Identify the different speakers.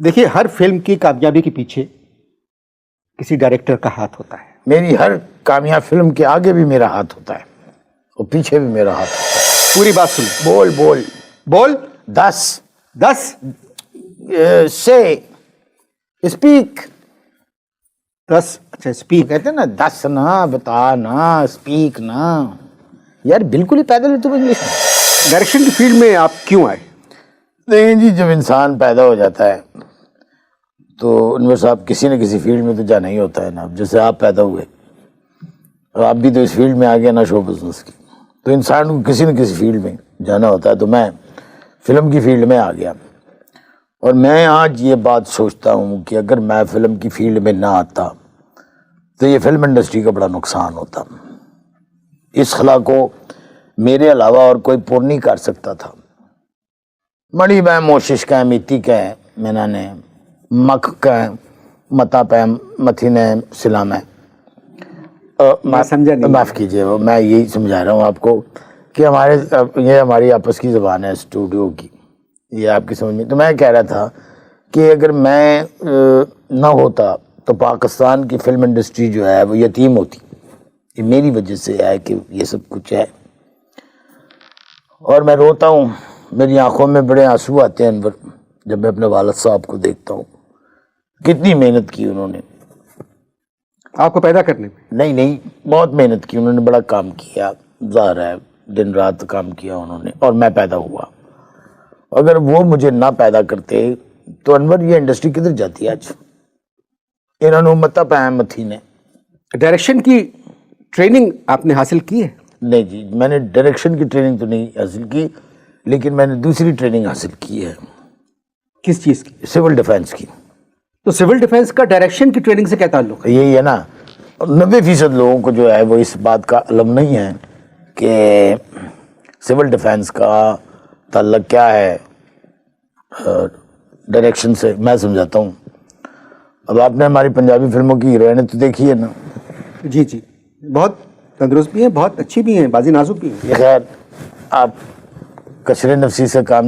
Speaker 1: دیکھیے ہر فلم کی کامیابی کے پیچھے کسی ڈائریکٹر کا ہاتھ ہوتا ہے.
Speaker 2: میری ہر کامیاب فلم کے آگے بھی میرا ہاتھ ہوتا ہے اور پیچھے بھی میرا ہاتھ ہوتا ہے.
Speaker 1: پوری بات سنیں.
Speaker 2: بول بول
Speaker 1: بول.
Speaker 2: 10
Speaker 1: سے
Speaker 2: اسپیک
Speaker 1: 10. اچھا اسپیک
Speaker 2: کہتے ہیں نا 10 نا بتا نا اسپیک نا. یار بالکل ہی پیدل ہے تم انگلش میں.
Speaker 1: ڈائریکشن کی فیلڈ میں آپ کیوں آئے؟
Speaker 2: نہیں جی، جب انسان پیدا ہو جاتا ہے تو انور صاحب کسی نہ کسی فیلڈ میں تو جانا ہی ہوتا ہے نا. جیسے آپ پیدا ہوئے اور آپ بھی تو اس فیلڈ میں آ گیا نا، شو بزنس کی، تو انسان کو کسی نہ کسی فیلڈ میں جانا ہوتا ہے. تو میں فلم کی فیلڈ میں آ گیا اور میں آج یہ بات سوچتا ہوں کہ اگر میں فلم کی فیلڈ میں نہ آتا تو یہ فلم انڈسٹری کا بڑا نقصان ہوتا. اس خلا کو میرے علاوہ اور کوئی پور نہیں کر سکتا تھا. مڑی میں موشش کا میتی کا میں نے مکھ کا متا پہ متھی نے سلام ہے. معاف کیجیے، وہ میں یہی سمجھا رہا ہوں آپ کو کہ یہ ہماری آپس کی زبان ہے اسٹوڈیو کی، یہ آپ کی سمجھ میں. تو میں کہہ رہا تھا کہ اگر میں نہ ہوتا تو پاکستان کی فلم انڈسٹری جو ہے وہ یتیم ہوتی. یہ میری وجہ سے ہے کہ یہ سب کچھ ہے اور میں روتا ہوں. میری آنکھوں میں بڑے آنسو آتے ہیں انور جب میں اپنے والد صاحب کو دیکھتا ہوں. کتنی محنت کی انہوں نے
Speaker 1: آپ کو پیدا کرنے میں.
Speaker 2: نہیں بہت محنت کی انہوں نے، بڑا کام کیا، ظاہر ہے دن رات کام کیا انہوں نے اور میں پیدا ہوا. اگر وہ مجھے نہ پیدا کرتے تو انور یہ انڈسٹری کدھر جاتی آج. انہوں نے متا پہ متھی نے.
Speaker 1: ڈائریکشن کی ٹریننگ آپ نے حاصل کی ہے؟
Speaker 2: نہیں جی، میں نے ڈائریکشن کی ٹریننگ تو نہیں حاصل کی، لیکن میں نے دوسری ٹریننگ حاصل کی ہے.
Speaker 1: کس چیز کی؟
Speaker 2: سول ڈیفینس کی.
Speaker 1: تو سول ڈیفینس کا ڈائریکشن کی ٹریننگ سے کیا تعلق ہے؟
Speaker 2: یہی ہے نا، 90% لوگوں کو جو ہے وہ اس بات کا علم نہیں ہے کہ سول ڈیفینس کا تعلق کیا ہے ڈائریکشن سے. میں سمجھاتا ہوں. اب آپ نے ہماری پنجابی فلموں کی ہیروئنیں تو دیکھی ہے نا.
Speaker 1: جی بہت تندرست بھی ہیں، بہت اچھی بھی ہیں، بازی نازک بھی ہیں.
Speaker 2: خیر، آپ کشر نفسی سے کام